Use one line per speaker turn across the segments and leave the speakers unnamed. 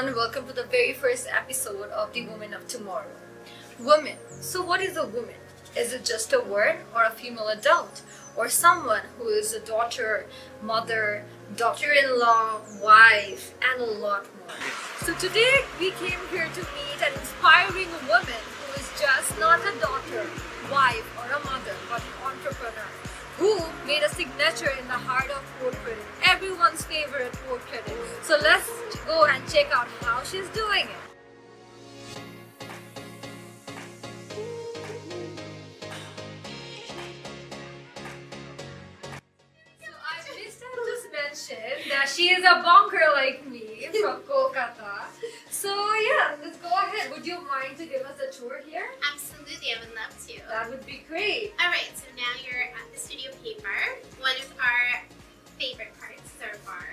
everyone, welcome to the very first episode of The Woman of Tomorrow. Woman. So what is a woman? Is it just a word or a female adult? Or someone who is a daughter, mother, daughter-in-law, wife, and a lot more. So today we came here to meet an inspiring woman who is just not a daughter, wife, or a mother, but an entrepreneur who made a signature in the heart of portrait, everyone's favorite portrait. So let's go and check out how she's doing it. So I missed to just mention that she is a bonker like me from Kolkata. So yeah, let's go ahead. Would you mind to give us a tour here?
Absolutely, I would love to.
That would be great.
Alright, so now you're at the studio paper. One of our favorite parts is our bar.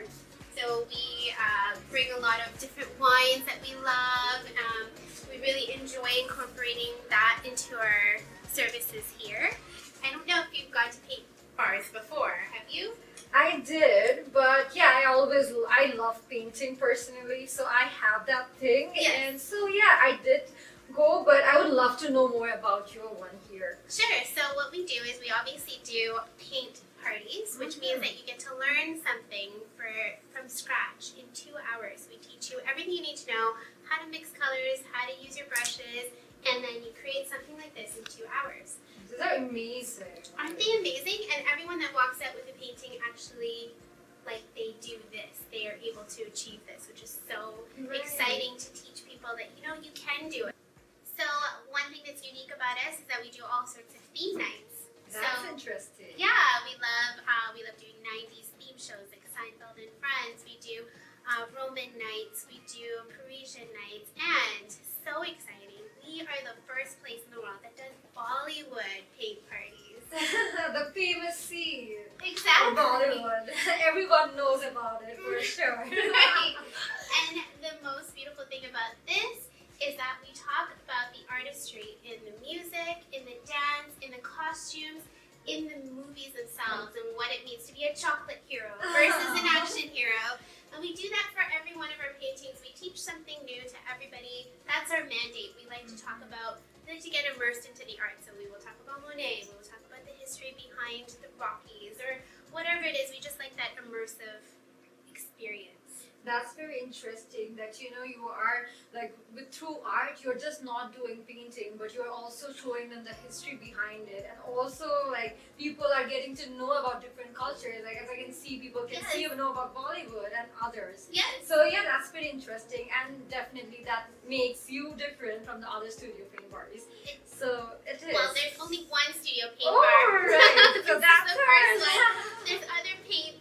So we bring a lot of different wines that we love. We really enjoy incorporating that into our services here. I don't know if you've gone to paint bars before, have you?
I did, but yeah, I love painting personally, so I have that thing.
Yes.
And so yeah, I did go, but I would love to know more about your one here.
Sure, so what we do is we obviously do paint parties, which means that you get to learn something from scratch in 2 hours. We teach you everything you need to know, how to mix colors, how to use your brushes, and then you create something like this in 2 hours.
These are amazing.
Aren't they amazing? And everyone that walks out with a painting actually, like, they do this. They are able to achieve this, which is so exciting to teach people that, you know, you can do it. So one thing that's unique about us is that we do all sorts of theme nights.
That's interesting.
Yeah, we love doing 90s theme shows like Seinfeld and Friends. We do Roman nights, we do Parisian nights, and so exciting, we are the first place in the world that does Bollywood paint parties.
The famous scene.
Exactly.
Bollywood. Everyone knows about it for sure.
Right. And the most beautiful thing about this is that we talk about the artistry in the music, in the dance, in the costumes, in the movies themselves, and what it means to be a chocolate hero versus an action hero. And we do that for every one of our paintings. We teach something new to everybody. That's our mandate. We like to talk about, we like to get immersed into the art. So we will talk about Monet, we will talk about the history behind the Rockies, or whatever it is. We just like that immersive experience.
That's very interesting that you are like through art you're just not doing painting, but you're also showing them the history behind it, and also like people are getting to know about different cultures. Like as I can see, people can see know about Bollywood and others.
Yes.
So yeah, that's pretty interesting, and definitely that makes you different from the other studio paint parties. So it is.
Well, there's only one studio paint
Oh,
bar.
right. So
This
that's
is the first
ours.
one. There's other paint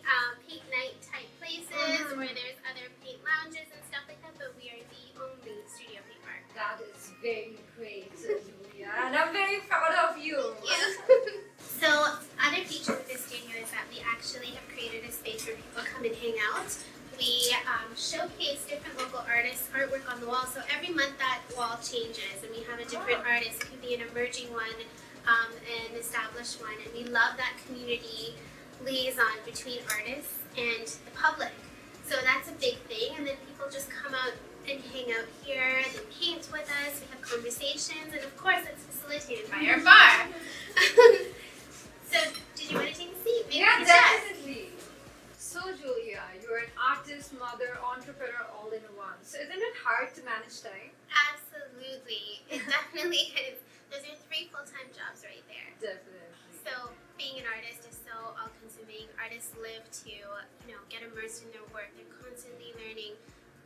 night type places where there's other paint lounges and stuff like that, but we are the only studio paint bar.
That is very great, Julia, and I'm very proud of you.
So other features of this studio is that we actually have created a space where people come and hang out. We showcase different local artists' artwork on the wall. So every month that wall changes, and we have a different artist. It could be an emerging one, an established one, and we love that community liaison between artists and the public. So that's a big thing, and then people just come out and hang out here, they paint with us, we have conversations, and of course it's facilitated by our bar. So did you want to take a seat? Maybe
Yeah,
we can chat.
definitely. So Julia, you're an artist, mother, entrepreneur, all in one. So isn't it hard to manage time?
Absolutely. It definitely is. Those are 3 full-time jobs right there.
Definitely.
So being an artist is so all-consuming. Artists live to, get immersed in their work. They're constantly learning.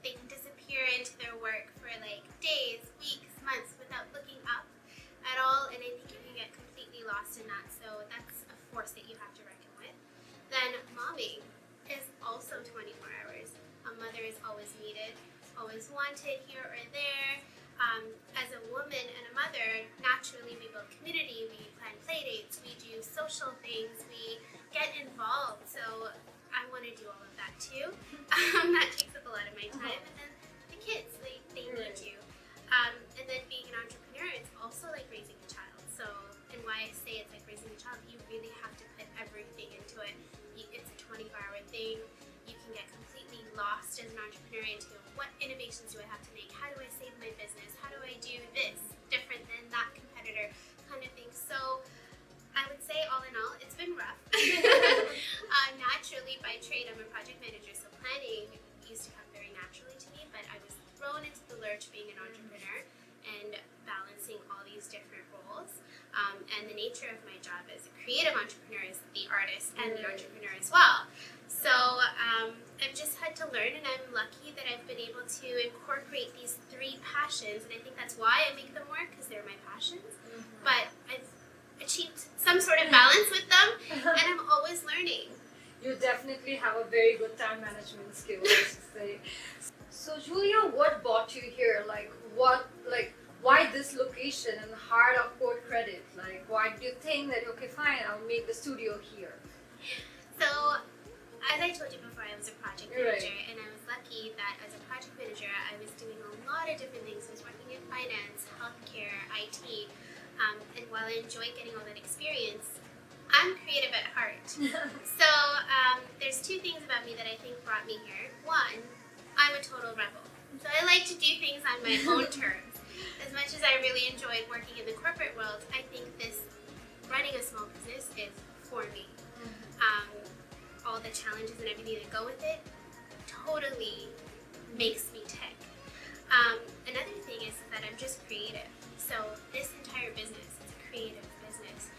They can disappear into their work for like days, weeks, months without looking up at all, and I think you can get completely lost in that. So that's a force that you have to reckon with. Then momming is also 24 hours. A mother is always needed, always wanted here or there. As a woman and a mother, naturally we build community, we plan play dates, we do social things, we get involved. So I want to do all of that too. That takes up a lot of my time. And then the kids, they need you. And then being an entrepreneur, it's also like raising a child. So, and why I say it's like raising a child, you really have to put everything into it. It's a 24-hour thing. You can get completely lost as an entrepreneur into what innovations do I have to make? How do I save my business? How do I do this different than that competitor kind of thing? So I would say all in all, it's been rough. Naturally, by trade, I'm a project manager, so planning used to come very naturally to me, but I was thrown into the lurch being an entrepreneur and balancing all these different roles. And the nature of my job as a creative entrepreneur is the artist and the entrepreneur as well. So I've just had to learn, and I'm lucky that I've been able to incorporate these three passions, and I think that's why I make them work, because they're my passions. But I've achieved some sort of balance with them, and I'm always learning.
You definitely have a very good time management skill, I should say. So Julia, what brought you here? Why this location in the heart of Port Credit? Like, why do you think that, okay, fine, I'll make the studio here?
So, as I told you before, I was a project manager, and I was lucky that as a project manager, I was doing a lot of different things. I was working in finance, healthcare, IT, and while I enjoyed getting all that experience, I'm creative at heart. So, there's two things about me that I think brought me here. One, I'm a total rebel. So I like to do things on my own terms. As much as I really enjoyed working in the corporate world, I think running a small business is for me. All the challenges and everything that go with it totally makes me tick. Another thing is that I'm just creative. So this entire business is a creative business.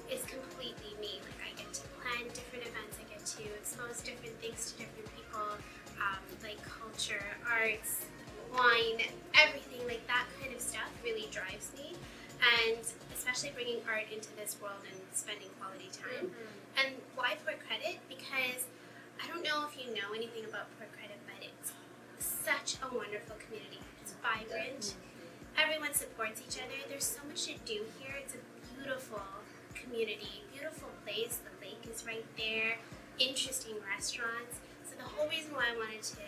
It's completely me. Like, I get to plan different events. I get to expose different things to different people, like culture, arts, wine, everything like that kind of stuff really drives me, and especially bringing art into this world and spending quality time. And why Port Credit? Because I don't know if you know anything about Port Credit, but it's such a wonderful community. It's vibrant. Everyone supports each other. There's so much to do here. It's a beautiful community, beautiful place. The lake is right there. Interesting restaurants. So the whole reason why I wanted to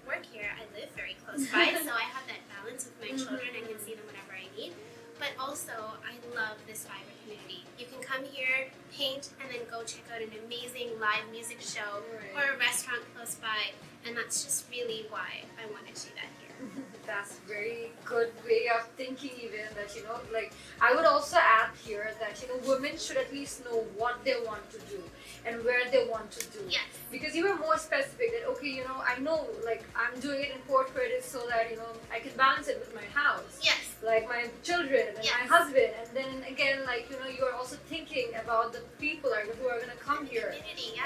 work here, I live very close by, so I have that balance with my children. I can see them whenever I need. But also, I love this vibrant community. You can come here, paint, and then go check out an amazing live music show or a restaurant close by, and that's just really why I wanted to do that here.
That's very good way of thinking, even that, like, I would also add here that, women should at least know what they want to do and where they want to do.
Yes.
Because you were more specific that, okay, I know, like, I'm doing it in Port Credit so that, I can balance it with my house.
Yes.
Like my children and my husband. And then again, like, you're also thinking about the people who are going to come here.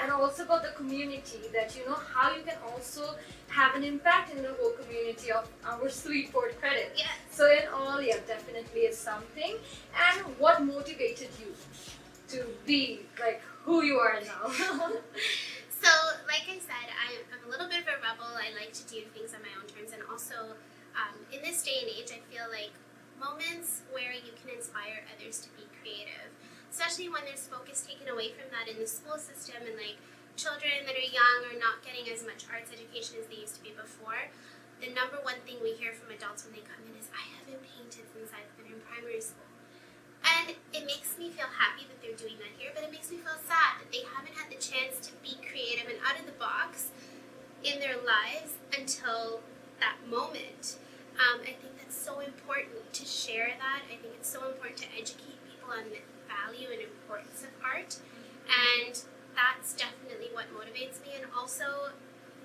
And also about the community, that, how you can also have an impact in the whole community of our sweet Port Credit.
Yes.
So in all, definitely is something. And what motivated you to be like who you are now?
So, like I said, I'm a little bit of a rebel. I like to do things on my own terms, and also in this day and age, I feel like moments where you can inspire others to be creative, especially when there's focus taken away from that in the school system, and like children that are young are not getting as much arts education as they used to be before. The number one thing we hear from adults when they come in is, I haven't painted since I've been in primary school. And it makes me feel happy that they're doing that here, but it makes me feel sad that they haven't had the chance to be creative and out of the box in their lives until that moment. I think that's so important to share that. I think it's so important to educate people on the value and importance of art. And that's definitely what motivates me. And also,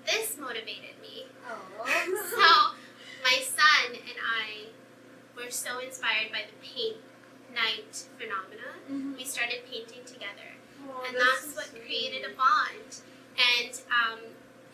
this motivated me. So, my son and I were so inspired by the paint night phenomena. We started painting together. And that's what created a bond. And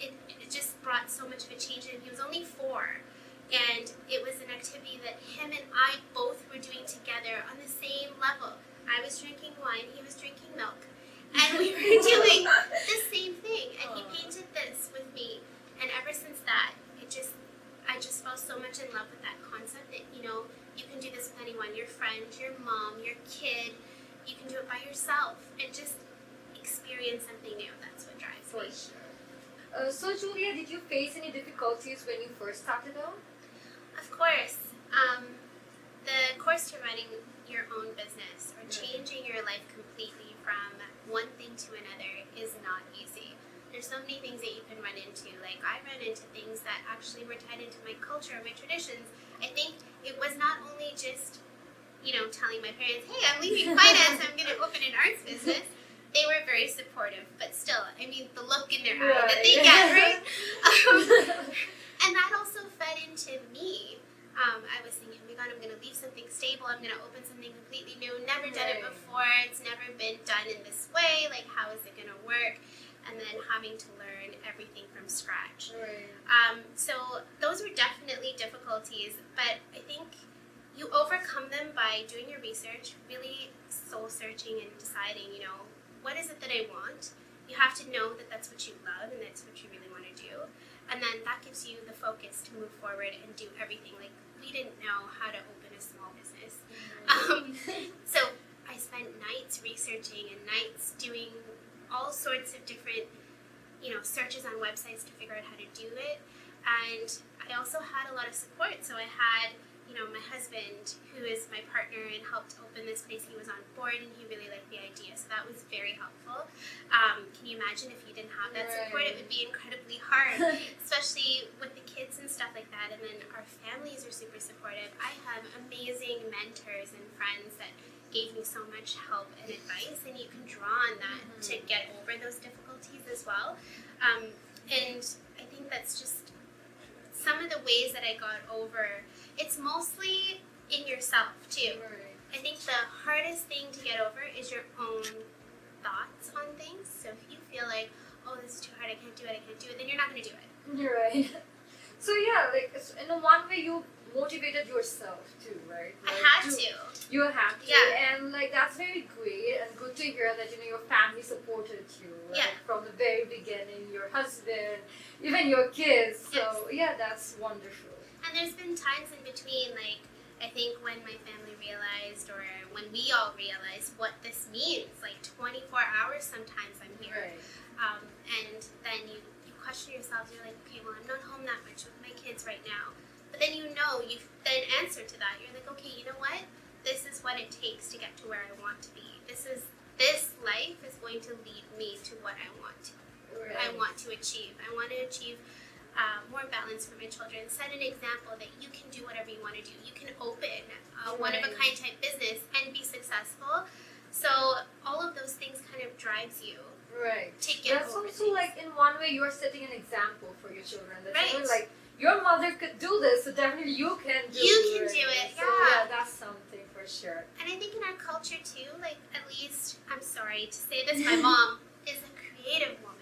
it just brought so much of a change. And he was only 4. And it was an activity that him and I both were doing together on the same level. I was drinking wine, he was drinking milk. And we were doing the same thing. And he painted this with me. And ever since that, I just fell so much in love with that concept that, you can do this with anyone, your friend, your mom, your kid. You can do it by yourself and just experience something new. That's what drives me.
Sure. So Julia, did you face any difficulties when you first started out?
Of course. The course to running your own business or changing your life completely from one thing to another is not easy. There's so many things that you can run into. Like, I ran into things that actually were tied into my culture, my traditions. I think it was not only just, telling my parents, hey, I'm leaving finance, I'm going to open an arts business. They were very supportive, but still, the look in their eye that they get, right? And that also fed into me. I was thinking, oh my God, I'm going to leave something stable. I'm going to open something completely new. Never done it before. It's never been done in this way. Like, how is it going to work? And then having to learn everything from scratch.
Right.
So those were definitely difficulties, but I think you overcome them by doing your research, really soul searching and deciding, what is it that I want? You have to know that that's what you love and that's what you really want to do. And then that gives you the focus to move forward and do everything. Like, we didn't know how to open a small business. So I spent nights researching and nights doing all sorts of different, searches on websites to figure out how to do it. And I also had a lot of support. So I had, my husband, who is my partner and helped open this place. He was on board and he really liked the idea. So that was very helpful. Can you imagine if you didn't have that support? It would be incredibly hard, especially with the kids and stuff like that. And then our families are super supportive. I have amazing mentors and friends that gave me so much help and advice, and you can draw on that to get over those difficulties as well. And I think that's just some of the ways that I got over. It's mostly in yourself too.
Right.
I think the hardest thing to get over is your own thoughts on things. So if you feel like, oh, this is too hard, I can't do it, then you're not going to do it.
You're right. So yeah, like in one way you motivated yourself too, right?
I
Like,
had to.
You have to,
Yeah.
and like that's very great and good to hear that your family supported you, like,
Yeah.
from the very beginning. Your husband, even your kids. So
Yes.
yeah, that's wonderful.
And there's been times in between, like, I think when my family realized, or when we all realized what this means, like 24 hours sometimes I'm here.
Right.
And then you question yourself, you're like, okay, well, I'm not home that much with my kids right now. But then you then answer to that. You're like, okay, you know what? This is what it takes to get to where I want to be. This life is going to lead me to what I want to.
Right.
I want to achieve. I want to achieve more balance for my children. Set an example that you can do whatever you want to do. You can open a one-of-a-kind type business and be successful. So all of those things kind of drives you
Right.
to get
That's
over
also
things.
like in one way you're setting an example for your children. That
Right.
like your mother could do this, so definitely you can do it.
You can do it,
So
yeah.
that's something for sure.
And I think in our culture too, like, at least, I'm sorry to say this, my mom is a creative woman.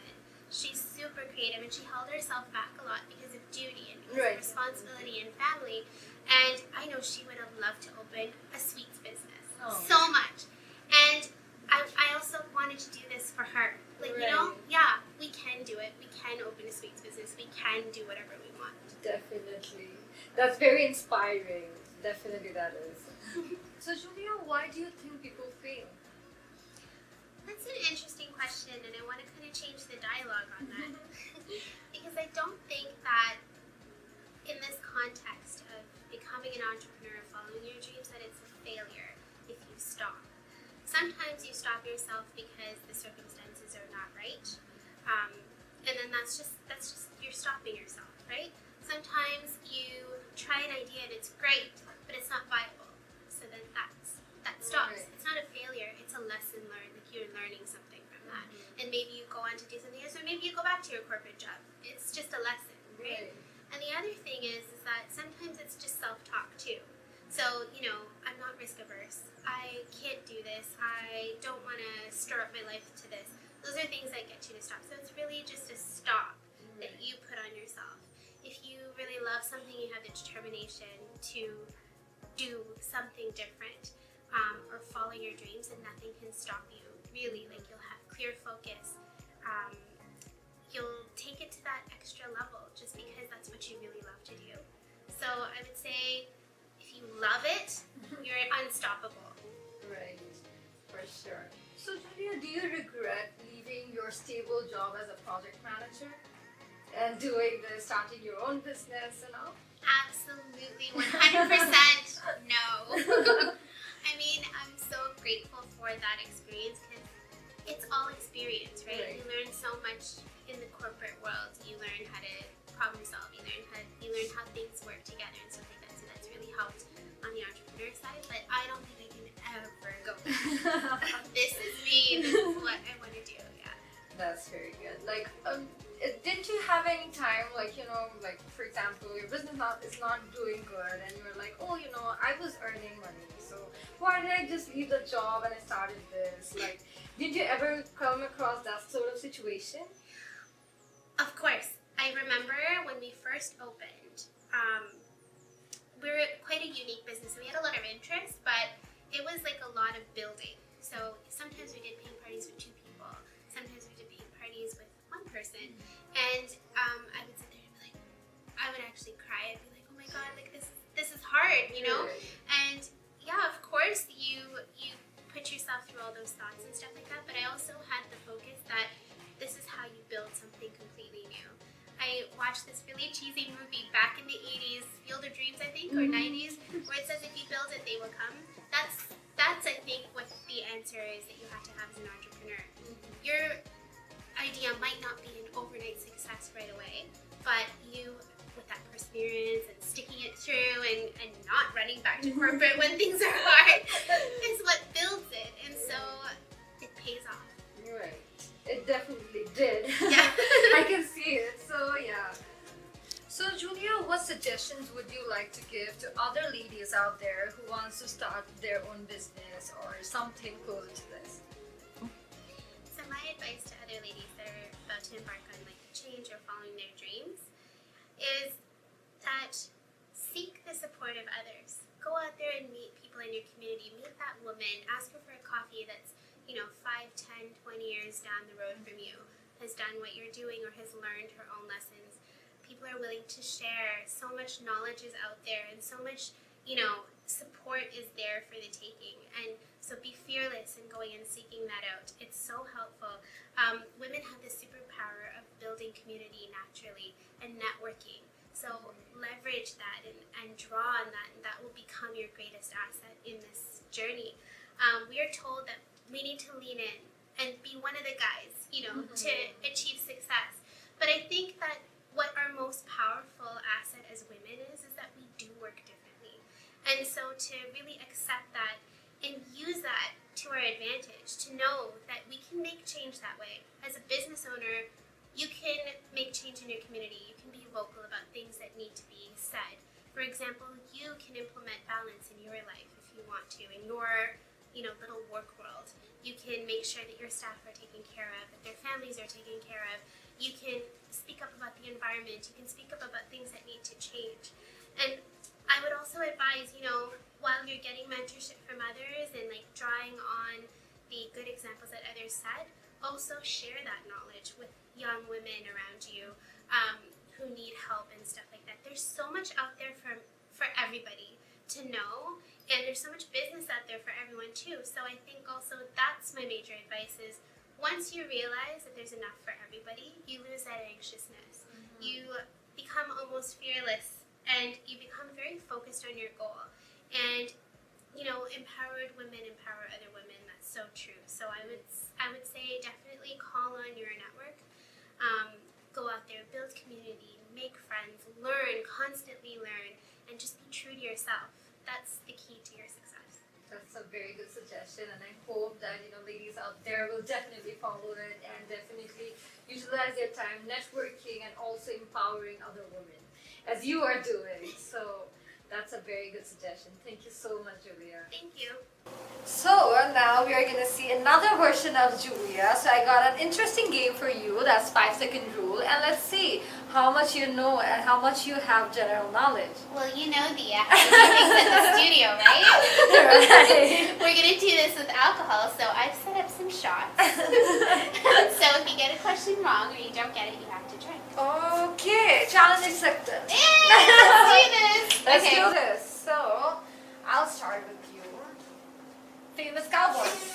She's super creative, and she held herself back a lot because of duty and because
Right.
of responsibility and family. And I know she would have loved to open a sweets business
Oh.
so much. And I also wanted to do this for her. Like,
Right.
yeah, we can do it. We can open a sweets business. We can do whatever we want.
Definitely. That's very inspiring. Definitely that is. So Julia, why do you think people fail?
That's an interesting question, and I want to kind of change the dialogue on that. Because I don't think that in this context of becoming an entrepreneur, following your dreams, that it's a failure if you stop. Sometimes you stop yourself because the circumstances are not right, and then that's just you're stopping yourself, right? Sometimes you try an idea and it's great, but it's not viable, so then that stops.
Right.
It's not a failure; it's a lesson learned. Like, you're learning something from that, and maybe you go on to do something else, or maybe you go back to your corporate job. It's just a lesson, right? And the other thing is that sometimes it's just self-talk too. So, I'm not risk averse. I can't do this. I don't want to stir up my life to this. Those are things that get you to stop. So it's really just a stop that you put on yourself. If you really love something, you have the determination to do something different, or follow your dreams, and nothing can stop you. Really, like, you'll have clear focus. You'll take it to that extra level just because that's what you really love to do. So I would say, if you love it, you're unstoppable.
Right. For sure. So Julia, do you regret leaving your stable job as a project manager and starting your own business and all?
Absolutely, 100% no. I mean, I'm so grateful for that experience because it's all experience, right?
Right.
You learn so much in the corporate world. You learn how to problem solve. You learn how things work together and stuff like that. So that's really helped on the entrepreneur side. But I don't think I can ever go back. This is me. This is what I want to do. Yeah.
That's very good. Like, didn't you have any time, like, like, for example, your business is not doing good and you're like, oh, I was earning money, so why did I just leave the job and I started this? Like, did you ever come across that sort of situation?
Of course. I remember when we first opened, we were quite a unique business. We had a lot of interest, but it was like a lot of building. So sometimes we did paint parties with 2 people. Sometimes we did paint parties with 1 person. And I would sit there and be like, I would actually cry. I'd be like, oh my God, like this is hard, And yeah, of course you put yourself through all those thoughts and stuff like that. But I also had the focus that this is how you build something completely new. I watched this really cheesy movie back in the 80s, Field of Dreams, I think, or 90s, where it says if you build it, they will come. That's I think what the answer is that you have to have as an entrepreneur. Your idea might not be an overnight success right away, but you, with that perseverance and sticking it through and not running back to corporate when things are hard, is what builds it. And so it pays off.
Right. It definitely did.
Yeah.
I can see it. So yeah. So Julia, what suggestions would you like to give to other ladies out there who wants to start their own business or something close to this?
So my advice to other ladies that are about to embark on like change or following their dreams is that seek the support of others. Go out there and meet people in your community. Meet that woman. Ask her for a coffee that's 5, 10, 20 years down the road from you, has done what you're doing or has learned her own lessons. People are willing to share. So much knowledge is out there and so much, support is there for the taking. And so be fearless in going and seeking that out. It's so helpful. Women have the superpower of building community naturally and networking. So leverage that and draw on that, and that will become your greatest asset in this journey. We are told that we need to lean in and be one of the guys, to achieve success. But I think that what our most powerful asset as women is that we do work differently. And so to really accept that and use that to our advantage, to know that we can make change that way. As a business owner, you can make change in your community. You can be vocal about things that need to be said. For example, you can implement balance in your life if you want to, in your little work world. You can make sure that your staff are taken care of, that their families are taken care of. You can speak up about the environment. You can speak up about things that need to change. And I would also advise, while you're getting mentorship from others and like drawing on the good examples that others set, also share that knowledge with young women around you who need help and stuff like that. There's so much out there for everybody to know, and there's so much business out there for everyone too. So I think also that's my major advice is once you realize that there's enough for everybody, you lose that anxiousness. You become almost fearless and you become very focused on your goal. And empowered women empower other women. That's so true. So I would say definitely call on your network. Go out there, build community, make friends, learn, constantly learn, and just be true to yourself. That's the key to your success.
That's a very good suggestion, and I hope that ladies out there will definitely follow it and definitely utilize their time networking and also empowering other women, as you are doing. So that's a very good suggestion. Thank you so much, Julia.
Thank you.
So now we are going to see another version of Julia. So I got an interesting game for you. That's 5-second rule, and let's see how much you know and how much you have general knowledge.
Well, Diyaa, how we do things at the studio, right?
Right.
We're going to do this with alcohol, so I've set up some shots. So if you get a question wrong or you don't get it, you have to drink.
Okay, challenge accepted.
Yay, let's do this.
Let's
Okay.
do this. So I'll start with you. Famous cowboys.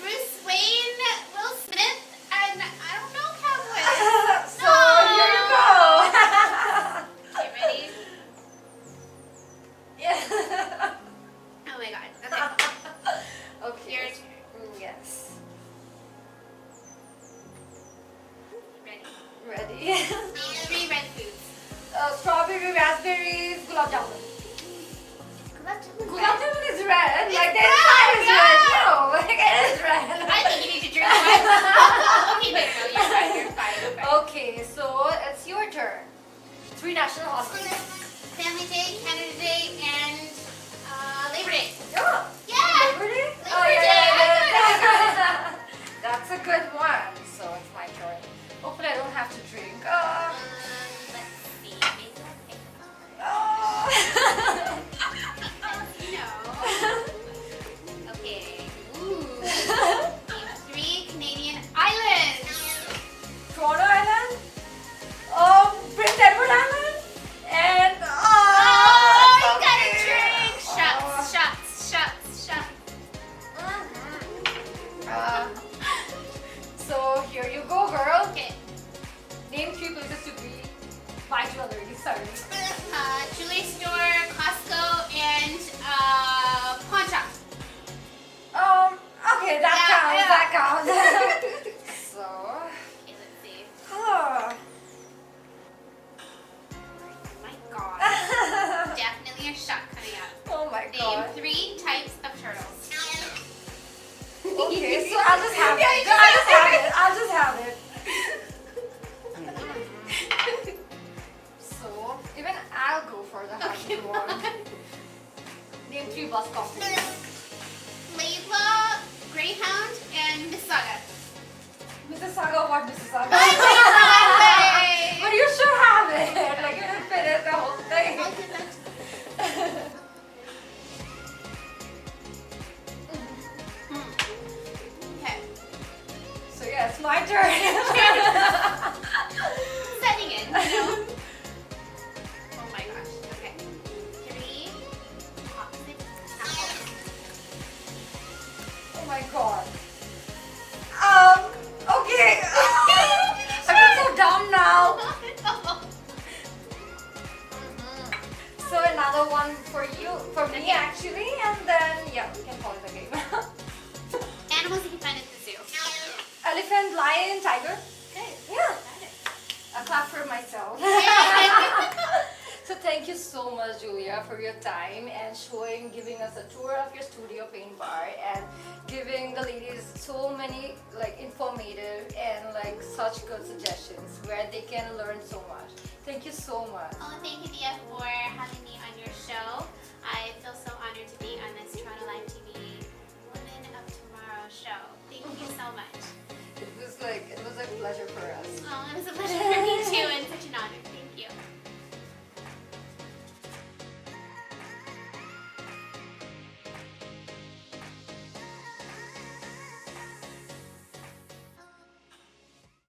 Bruce Wayne, Will Smith, and I don't know cowboys.
So here you go.
Okay, ready?
Yeah.
Oh my god. Okay.
Okay.
Your turn.
Yes. strawberry, raspberries, gulab jamun.
Gulab
Gulab jamun is red.
It's
Like the
red,
inside is
yeah.
red. No, like it is red.
I think you need to drink one. Okay, wait, no, you're fine, you're fine, you're fine.
Okay, so it's your turn. 3 national holidays.
Family Day, Canada Day, and Labor Day.
Oh,
Yeah!
Labor Day?
Labor
Oh, yeah,
Day,
yeah, yeah. That's a good one. So it's my turn. Hopefully I don't have to drink.
Let's see, maybe I'll think
Oh.
you know. Okay. Ooh. Name 3 Canadian islands.
Toronto Island, Prince Edward Island, and
Oh, you gotta
okay.
drink.
Oh.
Shots.
So here you go, girl.
Okay.
Name 3 places to be. Buy jewelry. Sorry.
Jewelry store, Costco, and pawn shop.
Okay, that
Yeah,
counts.
yeah.
That counts. So,
Okay, let's see.
oh.
Oh my god. Definitely a shot coming up.
Oh my
Name
god.
3 types of turtles.
Okay, so I'll just have
Yeah,
it.
you just
I'll just have it. So, even I'll go for the hardest one. Name 3 bus companies.
Layla, Greyhound, and Mississauga.
Mississauga, what Mississauga?
Highway.
But you should have it. Like you didn't finish the whole thing.
Okay.
So yeah, it's my turn.
Setting in, you know. Oh my gosh. Okay. 3 opposite apples.
Oh my god. Okay. I feel so dumb now. So another one for you, for me actually, and then yeah, we can call it a game.
Animals you can find at the zoo.
Elephant, lion, tiger.
Good.
Yeah.
Got it.
A clap for myself. So thank you so much, Julia, for your time and giving us a tour of your studio paint bar and giving the ladies so many like informative and like such good suggestions where they can learn so much. Thank you so much.
Oh, thank you, Diyaa, for having me on your show. I feel so honored to be on this